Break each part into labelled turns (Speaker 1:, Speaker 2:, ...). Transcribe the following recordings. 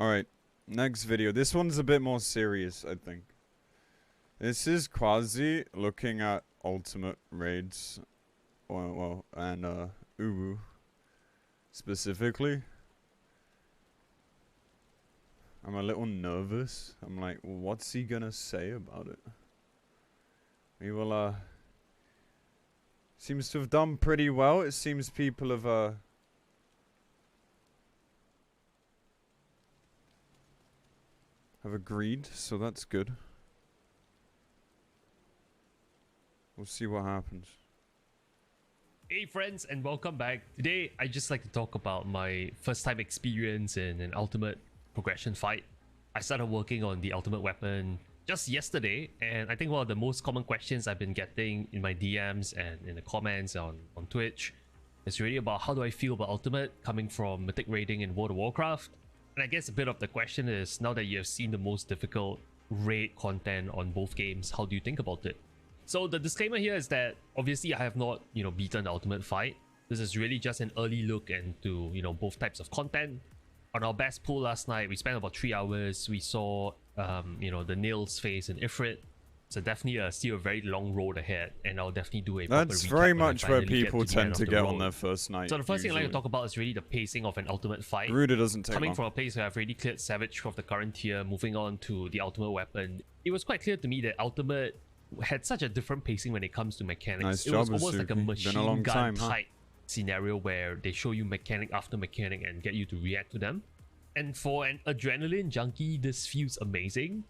Speaker 1: Alright, next video. This one's a bit more serious, I think. This is Quazii looking at ultimate raids. And Uwu specifically. I'm a little nervous. I'm like, well, what's he gonna say about it? We will, seems to have done pretty well. It seems people have, agreed, so that's good. We'll see what happens.
Speaker 2: Hey friends, and welcome back. Today I just like to talk about my first time experience in an ultimate progression fight. I started working on the ultimate weapon just yesterday, and I think one of the most common questions I've been getting in my DMs and in the comments on Twitch is really about how do I feel about ultimate coming from mythic raiding in World of Warcraft. And I guess a bit of the question is, now that you have seen the most difficult raid content on both games, how do you think about it? So the disclaimer here is that obviously I have not, beaten the ultimate fight. This is really just an early look into, both types of content. On our best pool last night, we spent about 3 hours. We saw, the Nails phase in Ifrit. So definitely still a very long road ahead, and I'll definitely do a proper recap.
Speaker 1: That's very much where people tend to get on their first night.
Speaker 2: So the first thing I'd like to talk about is really the pacing of an ultimate fight.
Speaker 1: Ruda doesn't take
Speaker 2: Coming
Speaker 1: long.
Speaker 2: from a place where I've already cleared Savage of the current tier, moving on to the ultimate weapon, it was quite clear to me that ultimate had such a different pacing when it comes to mechanics.
Speaker 1: Nice
Speaker 2: it
Speaker 1: job,
Speaker 2: was almost like a machine gun
Speaker 1: huh?
Speaker 2: type scenario where they show you mechanic after mechanic and get you to react to them. And for an adrenaline junkie, this feels amazing.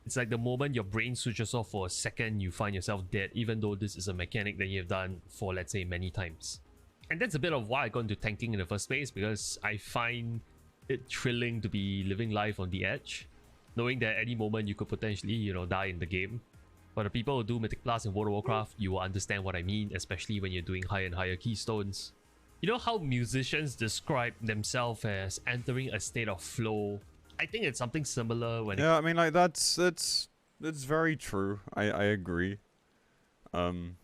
Speaker 2: It's like the moment your brain switches off for a second, you find yourself dead, even though this is a mechanic that you've done for, let's say, many times. And that's a bit of why I got into tanking in the first place, because I find it thrilling to be living life on the edge, knowing that at any moment you could potentially, die in the game. For the people who do Mythic Plus in World of Warcraft, you will understand what I mean, especially when you're doing higher and higher keystones. You know how musicians describe themselves as entering a state of flow? I think it's something similar when
Speaker 1: I mean, like, that's very true. I agree. When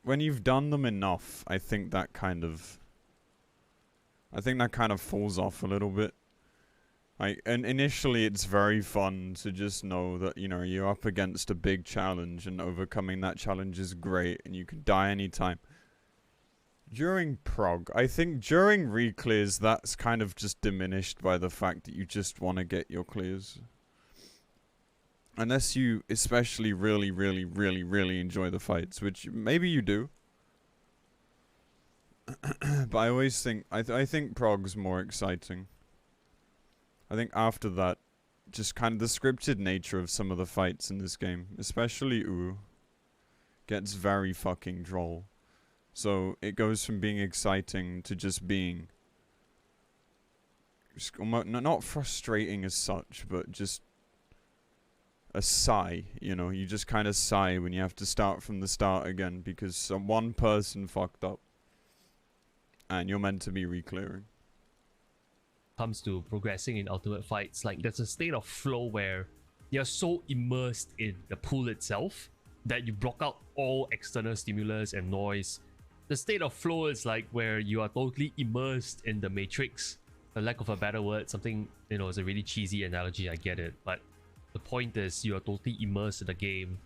Speaker 1: you've done them enough, I think that kind of falls off a little bit. And initially it's very fun to just know that, you're up against a big challenge and overcoming that challenge is great and you can die anytime. During prog, I think during re-clears, that's kind of just diminished by the fact that you just want to get your clears. Unless you especially really enjoy the fights, which maybe you do. But I always think, I think prog's more exciting. I think after that, just kind of the scripted nature of some of the fights in this game, especially Uwu, gets very fucking droll. So it goes from being exciting to just being not frustrating as such, but just a sigh, you just kind of sigh when you have to start from the start again because one person fucked up and you're meant to be re-clearing.
Speaker 2: Comes to progressing in ultimate fights, like there's a state of flow where you're so immersed in the pool itself that you block out all external stimulus and noise. The state of flow is like where you are totally immersed in the matrix, for lack of a better word. Something, is a really cheesy analogy, I get it, but the point is you are totally immersed in the game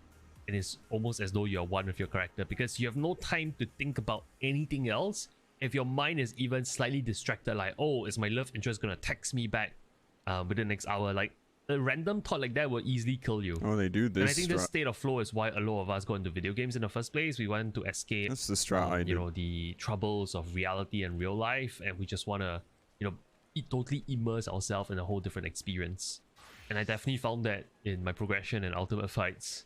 Speaker 2: and it's almost as though you're one with your character because you have no time to think about anything else. If your mind is even slightly distracted, like, oh, is my love interest gonna text me back within the next hour, like a random thought like that will easily kill you.
Speaker 1: Oh, they do this.
Speaker 2: And I think this state of flow is why a lot of us got into video games in the first place. We want to escape,
Speaker 1: that's the strat I do.
Speaker 2: The troubles of reality and real life, and we just want to, totally immerse ourselves in a whole different experience. And I definitely found that in my progression and ultimate fights.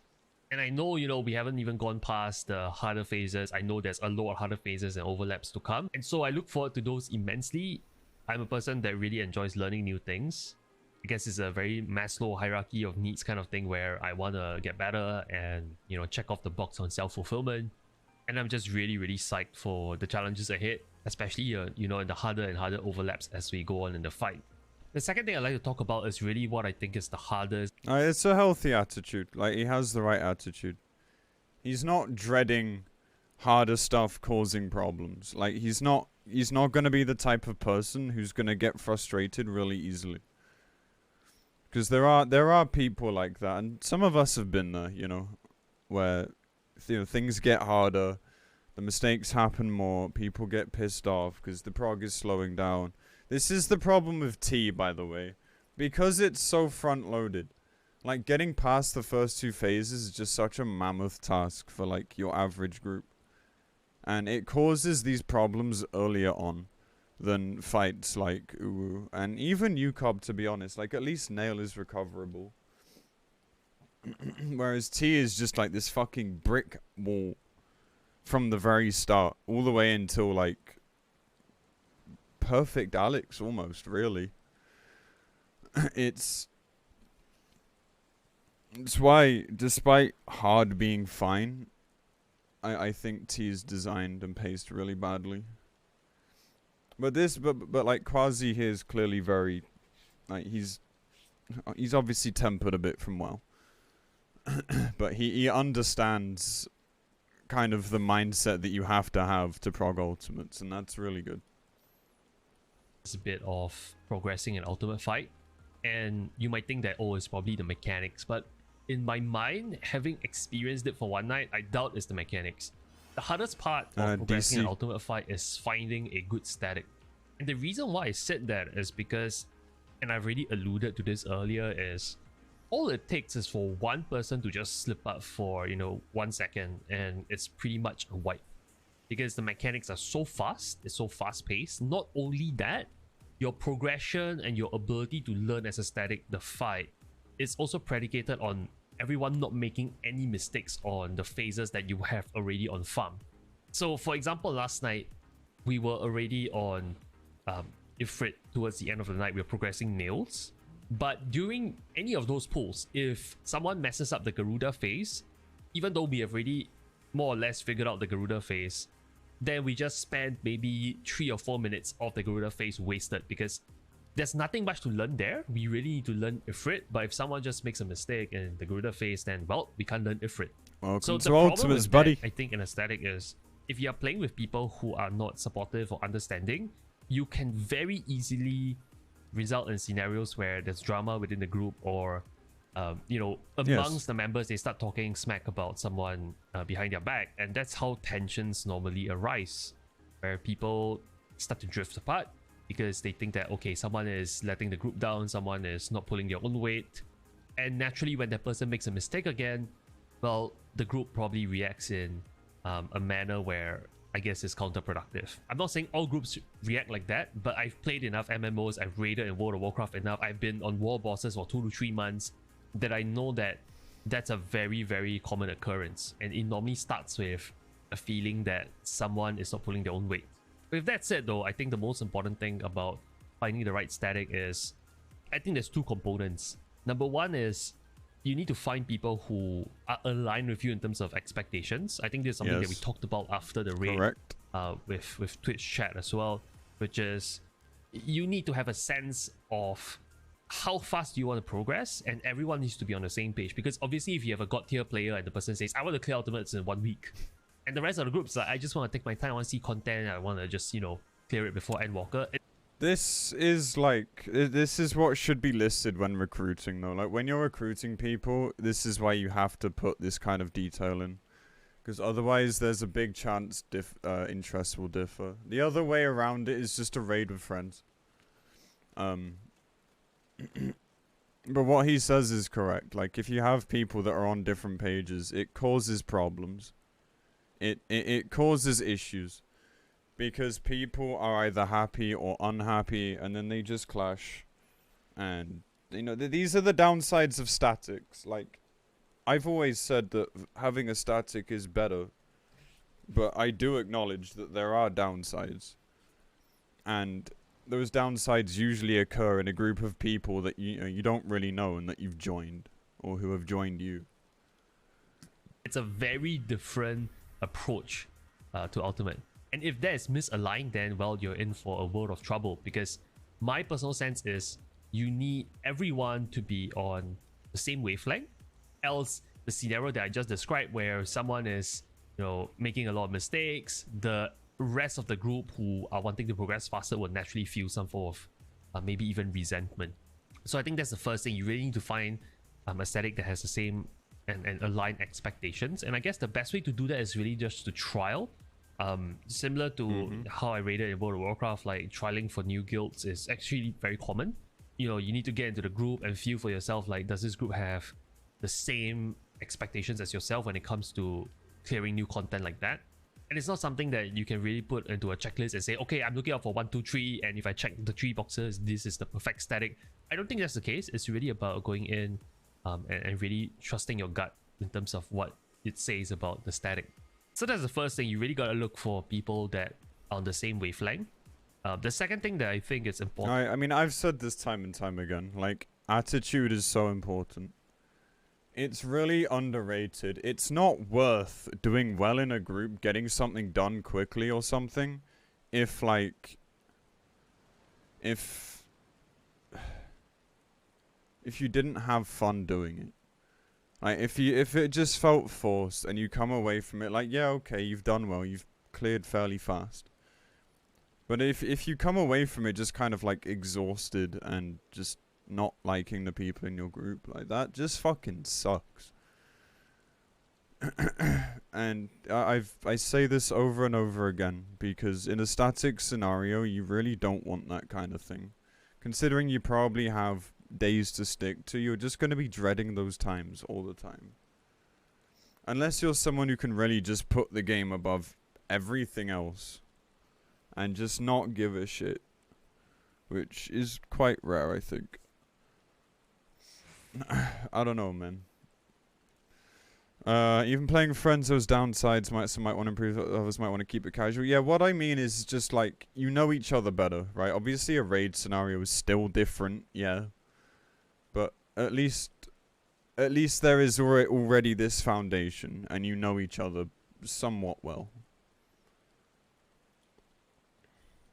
Speaker 2: And I know, we haven't even gone past the harder phases. I know there's a lot of harder phases and overlaps to come. And so I look forward to those immensely. I'm a person that really enjoys learning new things. I guess it's a very Maslow hierarchy of needs kind of thing where I want to get better and, check off the box on self-fulfillment. And I'm just really psyched for the challenges ahead, especially, in the harder and harder overlaps as we go on in the fight. The second thing I'd like to talk about is really what I think is the hardest.
Speaker 1: It's a healthy attitude. Like, he has the right attitude. He's not dreading harder stuff causing problems. Like, he's not he's not gonna be the type of person who's gonna get frustrated really easily. Because there are people like that, and some of us have been there, where things get harder, the mistakes happen more, people get pissed off because the prog is slowing down. This is the problem with T, by the way, because it's so front-loaded. Like, getting past the first two phases is just such a mammoth task for, like, your average group. And it causes these problems earlier on than fights like Uwu. And even UCOB, to be honest. Like, at least Nail is recoverable. Whereas T is just, like, this fucking brick wall from the very start. All the way until, like, perfect Alex, almost, really. It's why, despite hard being fine, I think T is designed and paced really badly. But like Quazii here is clearly very, like, he's obviously tempered a bit from WoW. But he understands kind of the mindset that you have to prog ultimates, and that's really good.
Speaker 2: It's a bit of progressing an ultimate fight, and you might think that, oh, it's probably the mechanics, but in my mind, having experienced it for one night, I doubt it's the mechanics. The hardest part of progressing
Speaker 1: DC.
Speaker 2: an ultimate fight is finding a good static. And the reason why I said that is because, and I've already alluded to this earlier, is all it takes is for one person to just slip up for, 1 second, and it's pretty much a wipe. Because the mechanics are so fast, it's so fast paced. Not only that, your progression and your ability to learn as a static the fight is also predicated on everyone not making any mistakes on the phases that you have already on farm. So for example, last night, we were already on Ifrit. Towards the end of the night, we were progressing nails. But during any of those pulls, if someone messes up the Garuda phase, even though we have already more or less figured out the Garuda phase, then we just spend maybe 3 or 4 minutes of the Garuda phase wasted, because there's nothing much to learn there. We really need to learn Ifrit, but if someone just makes a mistake in the Garuda phase, then, well, we can't learn Ifrit.
Speaker 1: Welcome
Speaker 2: So
Speaker 1: to
Speaker 2: the problem
Speaker 1: Ultimates,
Speaker 2: with
Speaker 1: buddy.
Speaker 2: that, I think, in a static is, if you are playing with people who are not supportive or understanding, you can very easily result in scenarios where there's drama within the group, or amongst the members, they start talking smack about someone behind their back, and that's how tensions normally arise, where people start to drift apart because they think that, okay, someone is letting the group down, someone is not pulling their own weight, and naturally when that person makes a mistake again, well, the group probably reacts in a manner where I guess is counterproductive. I'm not saying all groups react like that, but I've played enough MMOs, I've raided in World of Warcraft enough, I've been on war bosses for 2 to 3 months, that I know that that's a very, very common occurrence, and it normally starts with a feeling that someone is not pulling their own weight. With that said though, I think the most important thing about finding the right static is, I think there's 2 components. Number one is, you need to find people who are aligned with you in terms of expectations. I think this is something that we talked about after the raid.
Speaker 1: Correct.
Speaker 2: With Twitch chat as well, which is, you need to have a sense of how fast you want to progress, and everyone needs to be on the same page. Because obviously, if you have a god tier player and the person says, I want to clear ultimates in 1 week, and the rest of the group's like, I just want to take my time, I want to see content, I want to just, clear it before Endwalker.
Speaker 1: This is what should be listed when recruiting, though. Like, when you're recruiting people, this is why you have to put this kind of detail in. Because otherwise, there's a big chance interests will differ. The other way around it is just a raid with friends. But what he says is correct. Like, if you have people that are on different pages, it causes problems. It causes issues. Because people are either happy or unhappy, and then they just clash. And, these are the downsides of statics. Like, I've always said that having a static is better. But I do acknowledge that there are downsides. And those downsides usually occur in a group of people that you don't really know and that you've joined, or who have joined you.
Speaker 2: It's a very different approach to Ultimate. And if that is misaligned, then, well, you're in for a world of trouble. Because my personal sense is, you need everyone to be on the same wavelength. Else, the scenario that I just described, where someone is, making a lot of mistakes, the rest of the group who are wanting to progress faster will naturally feel some form of maybe even resentment. So I think that's the first thing. You really need to find a static that has the same and aligned expectations. And I guess the best way to do that is really just to trial. Similar to how I rated in World of Warcraft, like trialing for new guilds is actually very common. You know, you need to get into the group and feel for yourself, like, does this group have the same expectations as yourself when it comes to clearing new content like that? And it's not something that you can really put into a checklist and say, okay, I'm looking out for 1, 2, 3, and if I check the 3 boxes, this is the perfect static. I don't think that's the case. It's really about going in and really trusting your gut in terms of what it says about the static. So that's the first thing. You really got to look for people that are on the same wavelength. The second thing that I think is important.
Speaker 1: I mean, I've said this time and time again. Like, attitude is so important. It's really underrated. It's not worth doing well in a group, getting something done quickly or something, if you didn't have fun doing it. Like, if it just felt forced and you come away from it like, yeah, okay, you've done well, you've cleared fairly fast. But if you come away from it just kind of like exhausted and just not liking the people in your group, like, that just fucking sucks. And I say this over and over again, because in a static scenario you really don't want that kind of thing. Considering you probably have days to stick to, you're just going to be dreading those times all the time. Unless you're someone who can really just put the game above everything else and just not give a shit, which is quite rare, I think. I don't know, man. Even playing with friends, those downsides, some might want to improve, others might want to keep it casual. Yeah, what I mean is just like, you know each other better, right? Obviously a raid scenario is still different, yeah. But at least there is already this foundation, and you know each other somewhat well.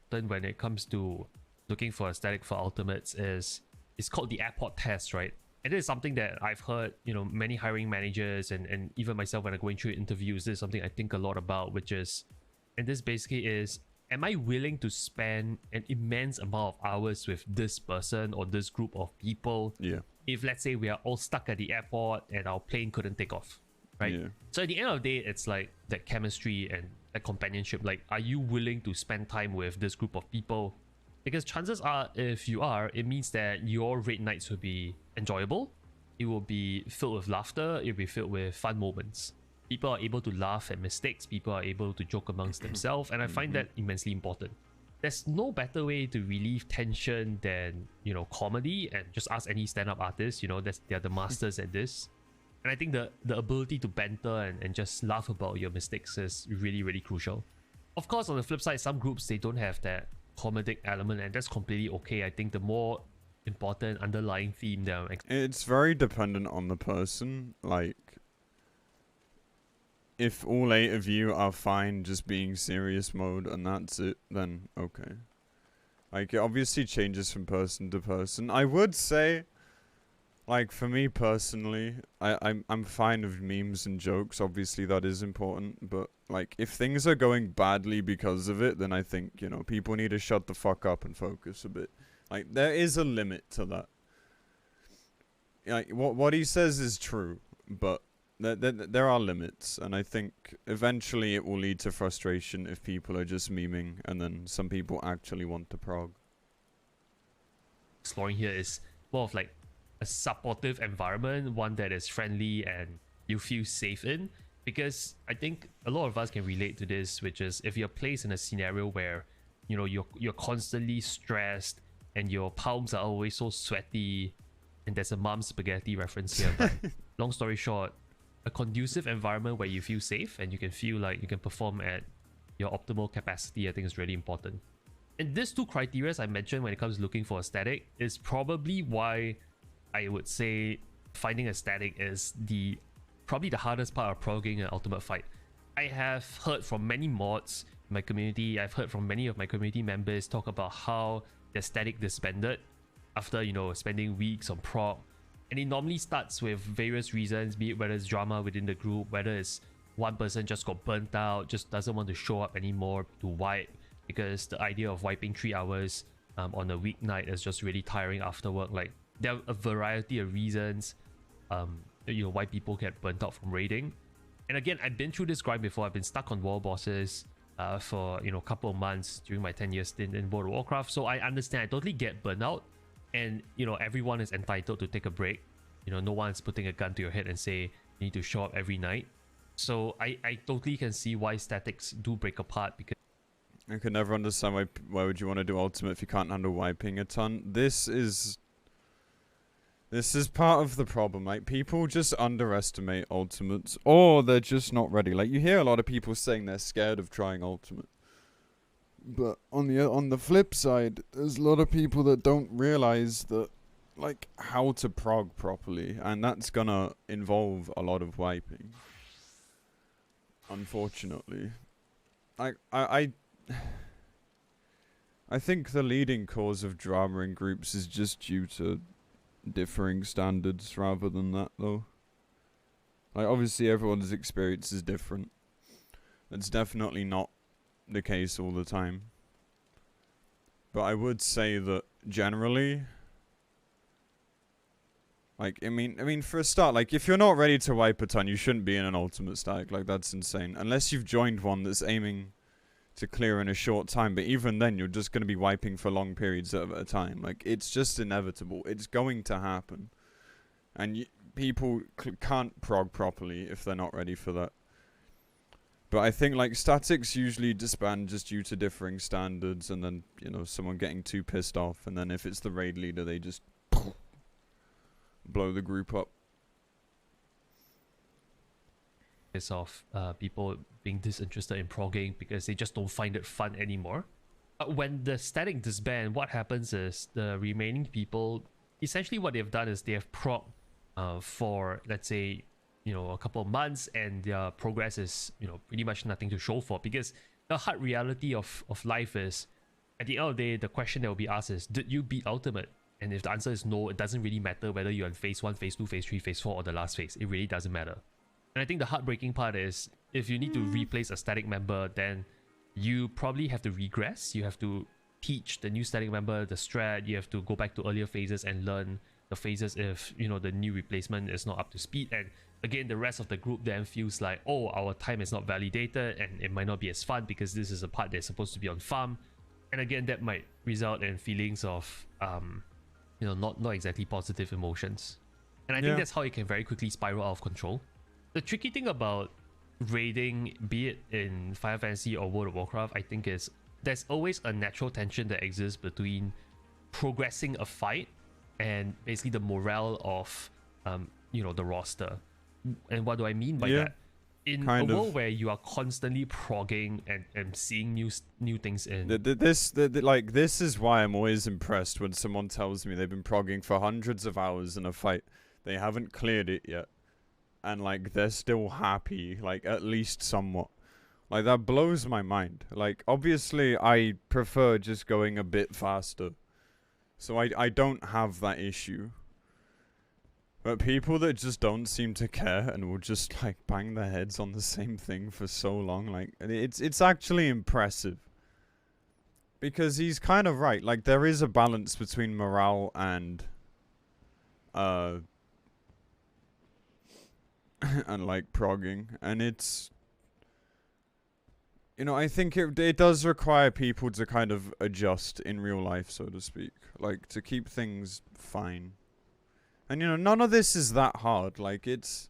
Speaker 2: Then when it comes to looking for a static for ultimates, it's called the airport test, right? And this is something that I've heard, you know, many hiring managers and even myself when I'm going through interviews, this is something I think a lot about, which is, and this basically is, am I willing to spend an immense amount of hours with this person or this group of people?
Speaker 1: Yeah.
Speaker 2: If, let's say, we are all stuck at the airport and our plane couldn't take off, right? Yeah. So at the end of the day, it's like that chemistry and that companionship. Like, are you willing to spend time with this group of people? Because chances are, if you are, it means that your raid nights will be enjoyable. It will be filled with laughter. It will be filled with fun moments. People are able to laugh at mistakes. People are able to joke amongst themselves. And I find that immensely important. There's no better way to relieve tension than, you know, comedy. And just ask any stand-up artist, you know, they're the masters at this. And I think the ability to banter and just laugh about your mistakes is really, really crucial. Of course, on the flip side, some groups, they don't have that comedic element, and that's completely okay. I think the more important underlying theme there,
Speaker 1: it's very dependent on the person. Like, if all 8 of you are fine just being serious mode and that's it, then okay. Like, it obviously changes from person to person. I would say, like, for me personally, I'm fine with memes and jokes. Obviously that is important, but like, if things are going badly because of it, then I think, you know, people need to shut the fuck up and focus a bit. Like, there is a limit to that. Like, what he says is true, but there are limits, and I think eventually it will lead to frustration if people are just memeing, and then some people actually want to prog.
Speaker 2: Exploring here is more of like a supportive environment, one that is friendly and you feel safe in. Because I think a lot of us can relate to this, which is if you're placed in a scenario where, you know, you're constantly stressed and your palms are always so sweaty, and there's a mom spaghetti reference here, but long story short, a conducive environment where you feel safe and you can feel like you can perform at your optimal capacity, I think is really important. And these 2 criteria I mentioned when it comes to looking for a static is probably why I would say finding a static is probably the hardest part of progging an ultimate fight. I have heard from many mods in my community, I've heard from many of my community members talk about how their static disbanded after, you know, spending weeks on prog. And it normally starts with various reasons, be it whether it's drama within the group, whether it's one person just got burnt out, just doesn't want to show up anymore to wipe, because the idea of wiping 3 hours on a weeknight is just really tiring after work. Like, there are a variety of reasons why people get burnt out from raiding. And again, I've been through this grind before. I've been stuck on wall bosses for a couple of months during my 10-year stint in World of Warcraft, so I understand. I totally get burnout, and everyone is entitled to take a break. No one's putting a gun to your head and say you need to show up every night. So I totally can see why statics do break apart, because
Speaker 1: I could never understand why would you want to do ultimate if you can't handle wiping a ton. This is part of the problem. Like, people just underestimate ultimates, or they're just not ready. Like, you hear a lot of people saying they're scared of trying ultimate, but on the flip side, there's a lot of people that don't realize that, like, how to prog properly, and that's gonna involve a lot of wiping. Unfortunately, I think the leading cause of drama in groups is just due to differing standards rather than that, though. Like, obviously everyone's experience is different. That's definitely not the case all the time. But I would say that generally, like, I mean, for a start, like, if you're not ready to wipe a ton, you shouldn't be in an ultimate stack. Like, that's insane. Unless you've joined one that's aiming to clear in a short time, but even then, you're just going to be wiping for long periods at a time. Like, it's just inevitable. It's going to happen. And people can't prog properly if they're not ready for that. But I think, like, statics usually disband just due to differing standards, and then, someone getting too pissed off, and then if it's the raid leader, they just blow the group up.
Speaker 2: Of people being disinterested in progging because they just don't find it fun anymore. When the static disband, what happens is the remaining people, essentially what they've done is they have progged for, let's say, a couple of months, and their progress is, pretty much nothing to show for, because the hard reality of life is, at the end of the day, the question that will be asked is, did you beat Ultimate? And if the answer is no, it doesn't really matter whether you're in phase 1, phase 2, phase 3, phase 4, or the last phase. It really doesn't matter. And I think the heartbreaking part is, if you need to replace a static member, then you probably have to regress. You have to teach the new static member the strat. You have to go back to earlier phases and learn the phases if, the new replacement is not up to speed. And again, the rest of the group then feels like, oh, our time is not validated, and it might not be as fun because this is a part that's supposed to be on farm. And again, that might result in feelings of, not exactly positive emotions. And I think that's how it can very quickly spiral out of control. The tricky thing about raiding, be it in Final Fantasy or World of Warcraft, I think is there's always a natural tension that exists between progressing a fight and basically the morale of, the roster. And what do I mean by that? In a world where you are constantly progging and seeing new things in...
Speaker 1: This is why I'm always impressed when someone tells me they've been progging for hundreds of hours in a fight. They haven't cleared it yet. And, like, they're still happy, like, at least somewhat. Like, that blows my mind. Like, obviously, I prefer just going a bit faster. So I don't have that issue. But people that just don't seem to care and will just, like, bang their heads on the same thing for so long, like, it's actually impressive. Because he's kind of right. Like, there is a balance between morale and, and, like, progging, and it's, I think it does require people to kind of adjust in real life, so to speak, like, to keep things fine. And, none of this is that hard. Like, it's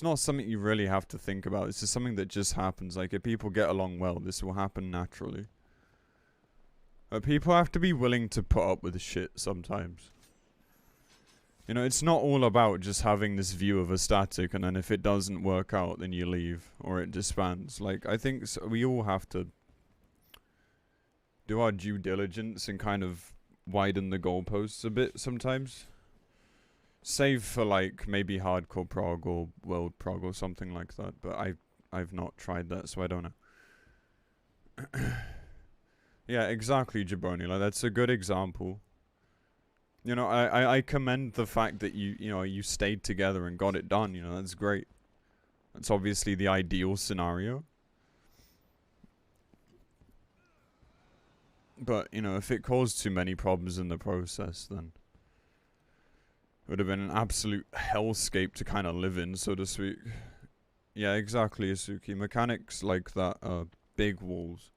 Speaker 1: not something you really have to think about. It's just something that just happens. Like, if people get along well, this will happen naturally. But people have to be willing to put up with shit sometimes. It's not all about just having this view of a static, and then if it doesn't work out, then you leave, or it disbands. Like, I think we all have to do our due diligence and kind of widen the goalposts a bit sometimes. Save for, like, maybe hardcore prog or world prog or something like that, but I've not tried that, so I don't know. Yeah, exactly, Jabroni. Like, that's a good example. I commend the fact that you stayed together and got it done. That's great. It's obviously the ideal scenario. But, you know, if it caused too many problems in the process, then it would have been an absolute hellscape to kind of live in, so to speak. Yeah, exactly, Asuki. Mechanics like that are big walls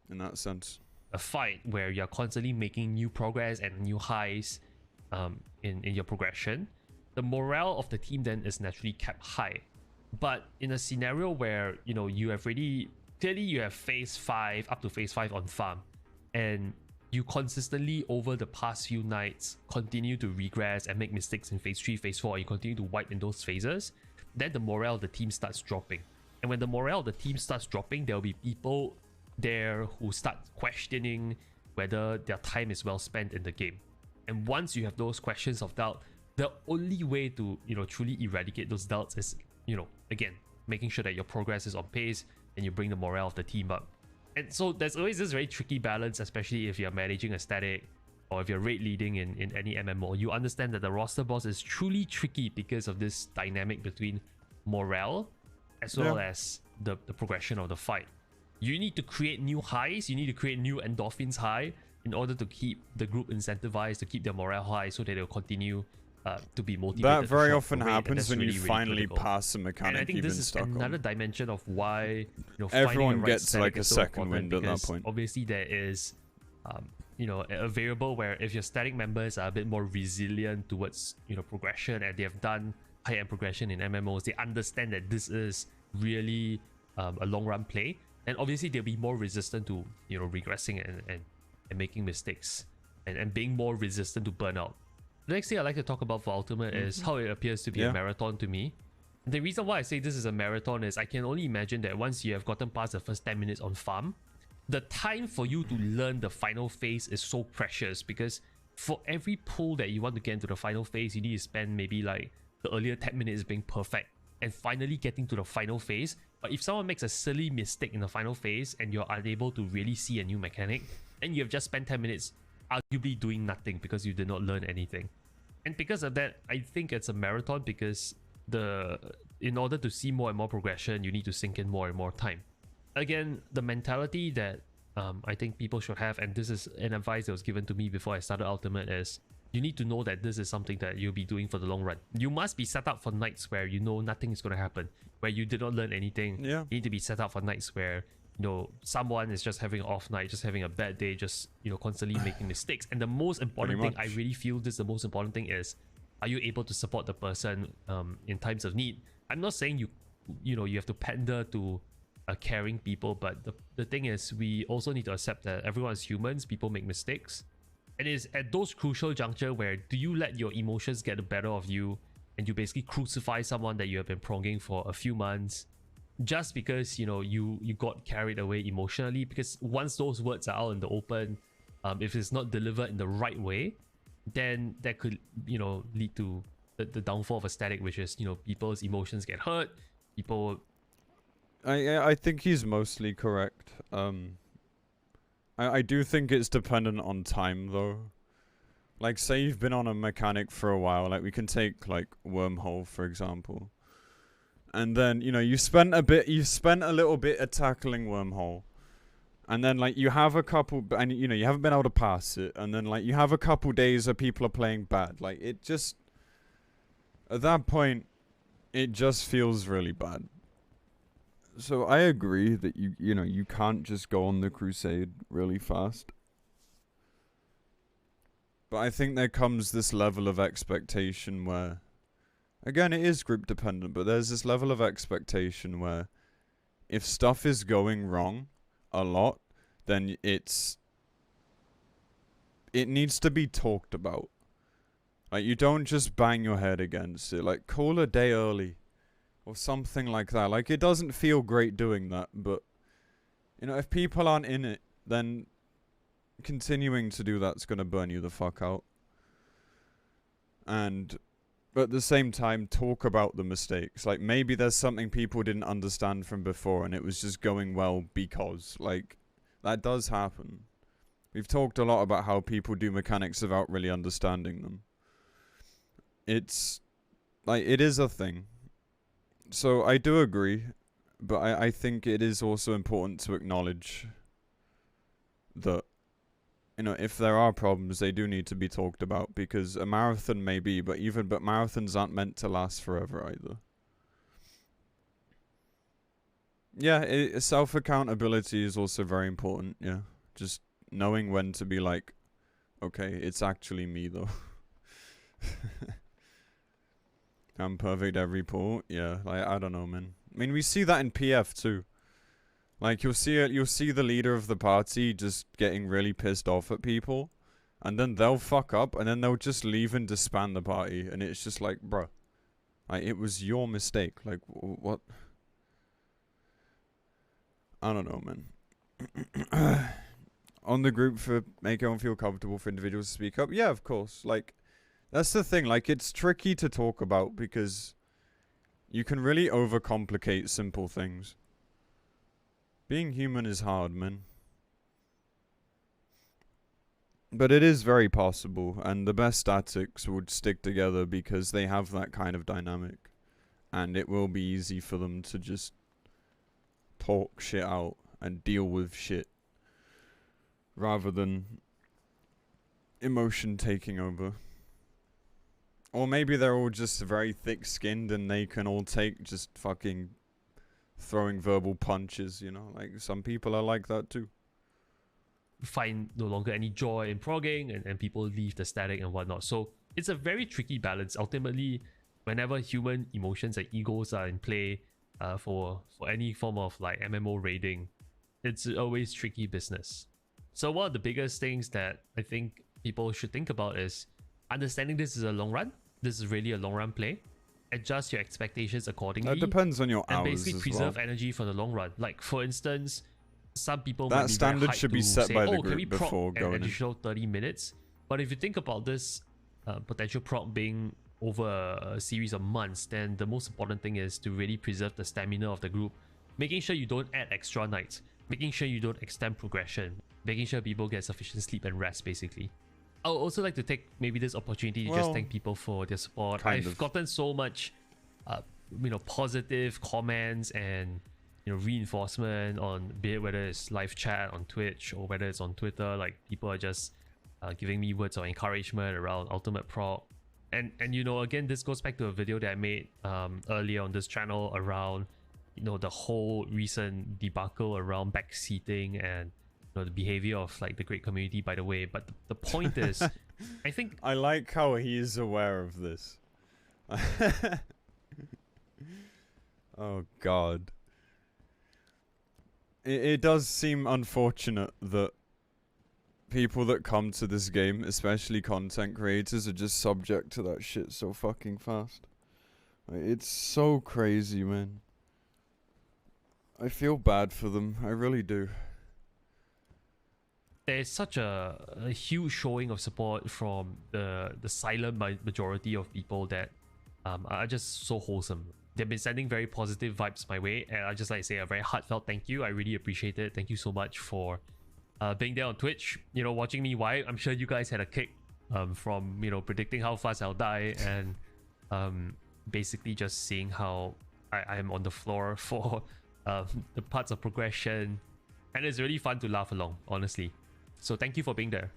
Speaker 1: in that sense.
Speaker 2: A fight where you're constantly making new progress and new highs in your progression, the morale of the team then is naturally kept high. But in a scenario where, you know, you have already clearly you have phase 5 up to phase 5 on farm, and you consistently over the past few nights continue to regress and make mistakes in phase 3, phase 4, and you continue to wipe in those phases, then the morale of the team starts dropping. And when the morale of the team starts dropping, there will be people there who start questioning whether their time is well spent in the game. And once you have those questions of doubt, the only way to, you know, truly eradicate those doubts is, you know, again, making sure that your progress is on pace and you bring the morale of the team up. And so there's always this very tricky balance, especially if you're managing a static or if you're raid leading in any MMO. You understand that the roster boss is truly tricky because of this dynamic between morale as well as the progression of the fight. You need to create new highs, you need to create new endorphins high in order to keep the group incentivized, to keep their morale high so that they'll continue to be motivated.
Speaker 1: That very
Speaker 2: to
Speaker 1: often happens when you finally pass a mechanic.
Speaker 2: And I think
Speaker 1: even
Speaker 2: this is
Speaker 1: stuck
Speaker 2: another
Speaker 1: on.
Speaker 2: dimension of why, you know,
Speaker 1: Everyone
Speaker 2: right
Speaker 1: gets like a
Speaker 2: so
Speaker 1: second wind at that point.
Speaker 2: Obviously, there is, you know, a variable where if your static members are a bit more resilient towards, you know, progression, and they have done high-end progression in MMOs, they understand that this is really a long-run play, and obviously they'll be more resistant to, you know, regressing and making mistakes and being more resistant to burnout. The next thing I'd like to talk about for Ultimate is how it appears to be a marathon to me. The reason why I say this is a marathon is I can only imagine that once you have gotten past the first 10 minutes on farm, the time for you to learn the final phase is so precious, because for every pull that you want to get into the final phase, you need to spend maybe like the earlier 10 minutes being perfect and finally getting to the final phase. But if someone makes a silly mistake in the final phase and you're unable to really see a new mechanic, and you have just spent 10 minutes arguably doing nothing because you did not learn anything. And because of that, I think it's a marathon, because in order to see more and more progression, you need to sink in more and more time. Again, the mentality that I think people should have, and this is an advice that was given to me before I started Ultimate, is you need to know that this is something that you'll be doing for the long run. You must be set up for nights where you know nothing is going to happen, where you did not learn anything. You need to be set up for nights where, you know, someone is just having an off night, just having a bad day, just, you know, constantly making mistakes. And the most important thing, I really feel this, the most important thing is, are you able to support the person in times of need? I'm not saying you know, you have to pander to caring people, but the thing is, we also need to accept that everyone is humans, people make mistakes. And it's at those crucial juncture where do you let your emotions get the better of you and you basically crucify someone that you have been pronging for a few months just because, you know, you got carried away emotionally? Because once those words are out in the open, if it's not delivered in the right way, then that could, you know, lead to the downfall of a static, which is, you know, people's emotions get hurt, people...
Speaker 1: I think he's mostly correct. I do think it's dependent on time though. Like, say you've been on a mechanic for a while, like we can take like Wormhole for example. And then, you know, you spent a little bit of tackling Wormhole. And then like you have a couple, and you know, you haven't been able to pass it, and then like you have a couple days where people are playing bad. Like, it just, at that point, it just feels really bad. So I agree that you know, you can't just go on the crusade really fast. But I think there comes this level of expectation where, again, it is group dependent, but there's this level of expectation where if stuff is going wrong a lot, then it needs to be talked about. Like, you don't just bang your head against it. Like, call a day early. Or something like that. Like, it doesn't feel great doing that, but, you know, if people aren't in it, then continuing to do that's gonna burn you the fuck out. And at the same time, talk about the mistakes. Like, maybe there's something people didn't understand from before and it was just going well because, like, that does happen. We've talked a lot about how people do mechanics without really understanding them. It's, like, it is a thing. So I do agree, but I think it is also important to acknowledge that, you know, if there are problems, they do need to be talked about, because a marathon may be, but marathons aren't meant to last forever either. Yeah, self-accountability is also very important, yeah. Just knowing when to be like, okay, it's actually me though. I'm perfect every port. Yeah, like, I don't know, man. I mean, we see that in PF too. Like, you'll see the leader of the party just getting really pissed off at people, and then they'll fuck up, and then they'll just leave and disband the party, and it's just like, bruh, like, it was your mistake. Like, what? I don't know, man. On the group for make everyone feel comfortable for individuals to speak up. Yeah, of course. Like, that's the thing. Like, it's tricky to talk about because you can really overcomplicate simple things. Being human is hard, man. But it is very possible, and the best statics would stick together because they have that kind of dynamic. And it will be easy for them to just talk shit out and deal with shit rather than emotion taking over. Or maybe they're all just very thick-skinned and they can all take just fucking throwing verbal punches, you know? Like, some people are like that too.
Speaker 2: Find no longer any joy in progging, and people leave the static and whatnot. So it's a very tricky balance. Ultimately, whenever human emotions and egos are in play for any form of like MMO raiding, it's always tricky business. So one of the biggest things that I think people should think about is understanding this is a long run. This is really a long run play. Adjust your expectations accordingly.
Speaker 1: It depends on your
Speaker 2: and
Speaker 1: hours
Speaker 2: basically
Speaker 1: as
Speaker 2: preserve
Speaker 1: well.
Speaker 2: energy for the long run. Like, for instance, some people
Speaker 1: That
Speaker 2: might be very
Speaker 1: standard
Speaker 2: hyped
Speaker 1: should be
Speaker 2: to
Speaker 1: set
Speaker 2: say,
Speaker 1: by the
Speaker 2: oh, can we
Speaker 1: group
Speaker 2: proc
Speaker 1: before
Speaker 2: an
Speaker 1: going in.
Speaker 2: additional 30 minutes? But if you think about this potential proc being over a series of months, then the most important thing is to really preserve the stamina of the group, making sure you don't add extra nights, making sure you don't extend progression, making sure people get sufficient sleep and rest, basically. I would also like to take maybe this opportunity to just thank people for their support. I've gotten so much positive comments and reinforcement on, be it whether it's live chat on Twitch or whether it's on Twitter. Like, people are just giving me words of encouragement around Ultimate Proc. And again, this goes back to a video that I made earlier on this channel around the whole recent debacle around backseating and the behavior of like the great community, by the way. But the point is, I think
Speaker 1: I like how he is aware of this. Oh god. It does seem unfortunate that people that come to this game, especially content creators, are just subject to that shit so fucking fast. Like, it's so crazy, man. I feel bad for them. I really do.
Speaker 2: There's such a huge showing of support from the silent majority of people that are just so wholesome. They've been sending very positive vibes my way, and I just like to say a very heartfelt thank you. I really appreciate it. Thank you so much for being there on Twitch, watching me wipe. I'm sure you guys had a kick from predicting how fast I'll die, and basically just seeing how I am on the floor for the parts of progression, and it's really fun to laugh along, honestly. So thank you for being there.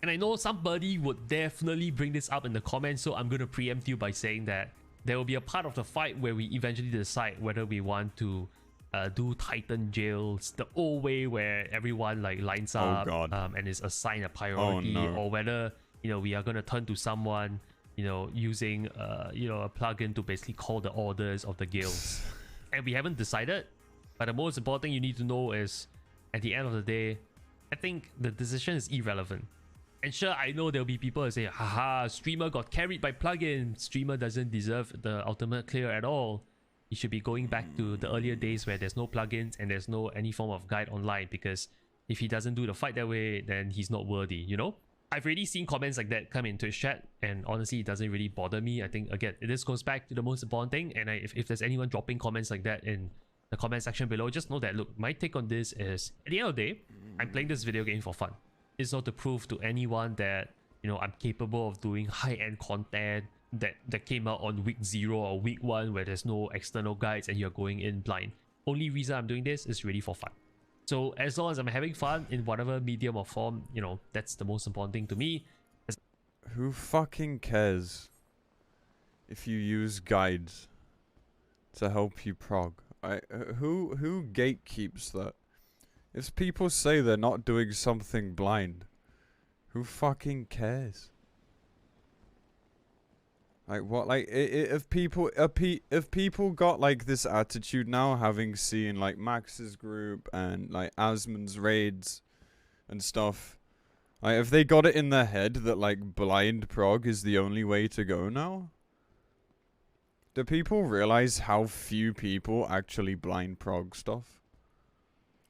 Speaker 2: And I know somebody would definitely bring this up in the comments, so I'm going to preempt you by saying that there will be a part of the fight where we eventually decide whether we want to do Titan jails the old way, where everyone like lines up and is assigned a priority, or whether we are going to turn to someone using a plugin to basically call the orders of the guilds. And we haven't decided, but the most important thing you need to know is, at the end of the day, I think the decision is irrelevant. And sure, I know there'll be people who say, haha, streamer got carried by plugin. Streamer doesn't deserve the ultimate clear at all. He should be going back to the earlier days where there's no plugins and there's no any form of guide online, because if he doesn't do the fight that way, then he's not worthy, I've already seen comments like that come in Twitch chat, and honestly, it doesn't really bother me. I think, again, this goes back to the most important thing, and if there's anyone dropping comments like that in the comment section below, just know that, look, my take on this is, at the end of the day, I'm playing this video game for fun. It's not to prove to anyone that I'm capable of doing high-end content that came out on week 0 or week 1 where there's no external guides and you're going in blind. Only reason I'm doing this is really for fun. So as long as I'm having fun in whatever medium or form, you know, that's the most important thing to me.
Speaker 1: Who fucking cares if you use guides to help you prog? Who gatekeeps that? If people say they're not doing something blind, who fucking cares? Like what? Like if people got like this attitude now, having seen like Max's group and like Asmon's raids and stuff, like if they got it in their head that like blind prog is the only way to go now, do people realize how few people actually blind prog stuff?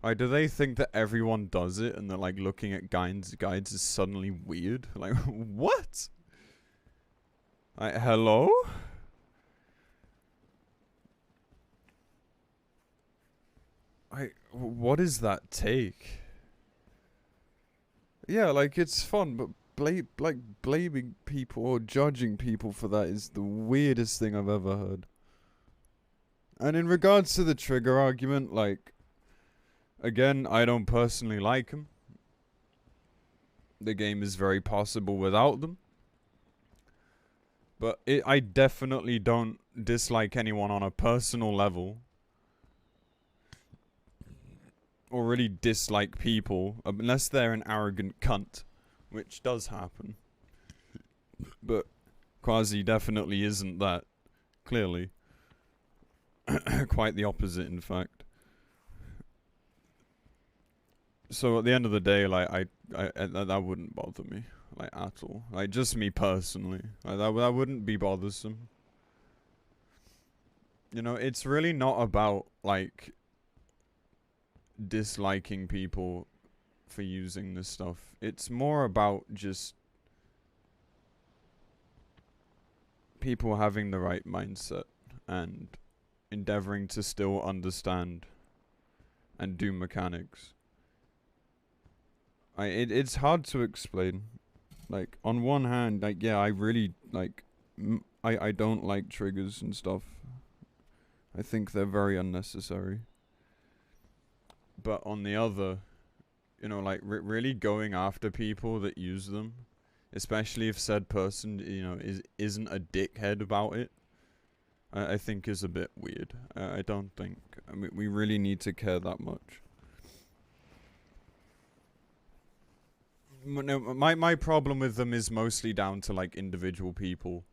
Speaker 1: Like, do they think that everyone does it and that like looking at guides is suddenly weird? Like what? Hello? What is that take? Yeah, like, it's fun, but blaming people or judging people for that is the weirdest thing I've ever heard. And in regards to the trigger argument, like, again, I don't personally like them. The game is very possible without them. But I definitely don't dislike anyone on a personal level. Or really dislike people, unless they're an arrogant cunt. Which does happen. But Quazii definitely isn't that. Clearly. Quite the opposite, in fact. So at the end of the day, like, that wouldn't bother me. Like, at all. Like, just me personally. Like, that wouldn't be bothersome. You know, it's really not about, like, disliking people for using this stuff. It's more about just people having the right mindset and endeavoring to still understand and do mechanics. It's hard to explain. Like, on one hand, like, yeah, I really, like, I don't like triggers and stuff. I think they're very unnecessary. But on the other, you know, like, really going after people that use them, especially if said person, you know, isn't a dickhead about it, I think is a bit weird. I don't think, I mean, we really need to care that much. No, my problem with them is mostly down to like individual people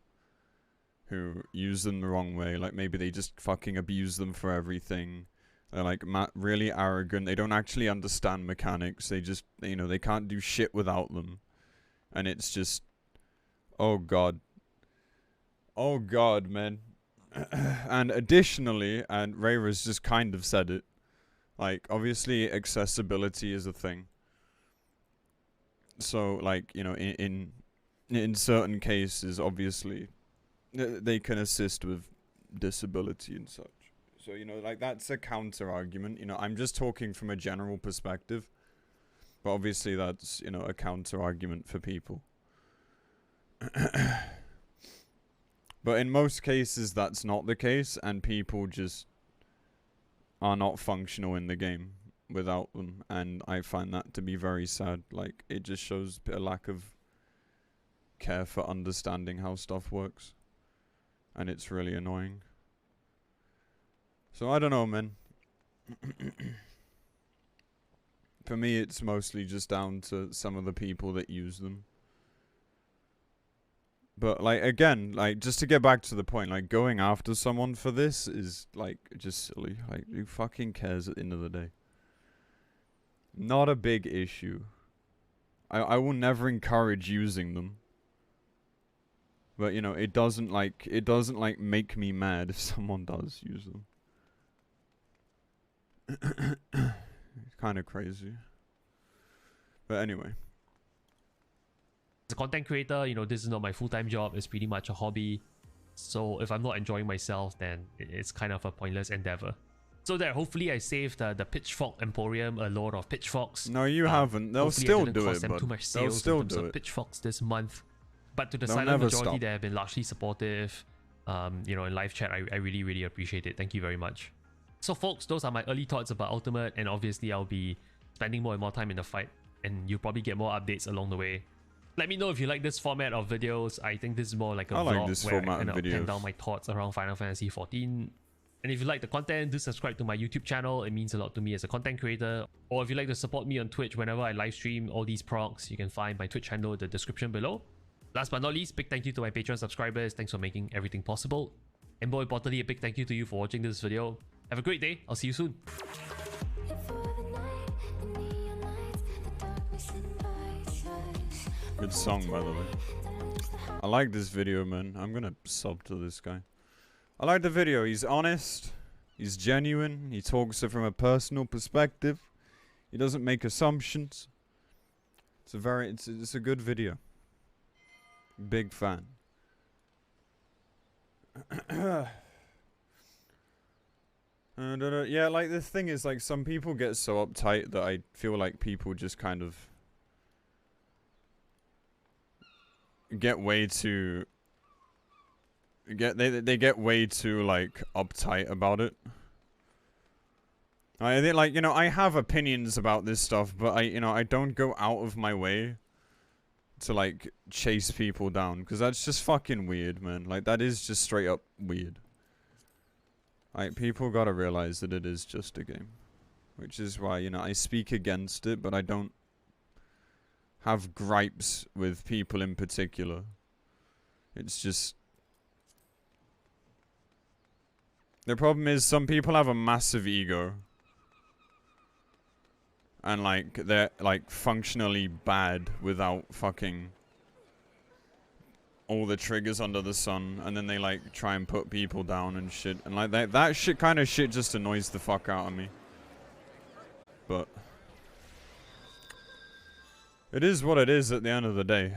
Speaker 1: who use them the wrong way. Like maybe they just fucking abuse them for everything. They're like really arrogant. They don't actually understand mechanics. They just, you know, they can't do shit without them. And it's just, oh god. Oh god, man. And additionally, and Rayra's just kind of said it, like obviously accessibility is a thing. So, like, you know, in certain cases, obviously, they can assist with disability and such. So, you know, like, that's a counter-argument. You know, I'm just talking from a general perspective. But obviously that's, you know, a counter-argument for people. But in most cases, that's not the case, and people just are not functional in the game without them, and I find that to be very sad. Like, it just shows a lack of care for understanding how stuff works, and it's really annoying. So I don't know, man. For me, it's mostly just down to some of the people that use them. But, like, again, like, just to get back to the point, like, going after someone for this is, like, just silly. Like, who fucking cares at the end of the day? Not a big issue. I will never encourage using them. But, you know, it doesn't make me mad if someone does use them. It's kind of crazy. But anyway.
Speaker 2: As a content creator, you know, this is not my full-time job. It's pretty much a hobby. So if I'm not enjoying myself, then it's kind of a pointless endeavor. So there, hopefully I saved the Pitchfork Emporium a lot of pitchforks.
Speaker 1: No, you haven't. They'll still do it, but
Speaker 2: too much sales
Speaker 1: they'll still
Speaker 2: in terms
Speaker 1: do
Speaker 2: of
Speaker 1: it.
Speaker 2: pitchforks this month. But to the
Speaker 1: They'll
Speaker 2: silent
Speaker 1: never
Speaker 2: majority
Speaker 1: stop.
Speaker 2: that have been largely supportive, you know, in live chat, I really, really appreciate it. Thank you very much. So folks, those are my early thoughts about Ultimate, and obviously I'll be spending more and more time in the fight, and you'll probably get more updates along the way. Let me know if you like this format of videos. I think this is more like a vlog
Speaker 1: like this
Speaker 2: where
Speaker 1: format
Speaker 2: I kind
Speaker 1: of
Speaker 2: of pen
Speaker 1: videos.
Speaker 2: down my thoughts around Final Fantasy XIV. And if you like the content, do subscribe to my YouTube channel. It means a lot to me as a content creator. Or if you'd like to support me on Twitch whenever I live stream all these procs, you can find my Twitch handle in the description below. Last but not least, big thank you to my Patreon subscribers. Thanks for making everything possible. And more importantly, a big thank you to you for watching this video. Have a great day. I'll see you soon.
Speaker 1: Good song, by the way. I like this video, man. I'm gonna sub to this guy. I like the video. He's honest. He's genuine. He talks it from a personal perspective. He doesn't make assumptions. It's a good video. Big fan. Yeah, like the thing is, like, some people get so uptight that I feel like people just kind of get way too they get way too like uptight about it. I think, like, you know, I have opinions about this stuff, but I don't go out of my way to like chase people down, because that's just fucking weird, man. Like, that is just straight up weird. Like, people gotta realize that it is just a game, which is why, you know, I speak against it, but I don't have gripes with people in particular. It's just, the problem is some people have a massive ego, and like they're like functionally bad without fucking all the triggers under the sun, and then they like try and put people down and shit, and like that shit kind of shit just annoys the fuck out of me. But it is what it is at the end of the day.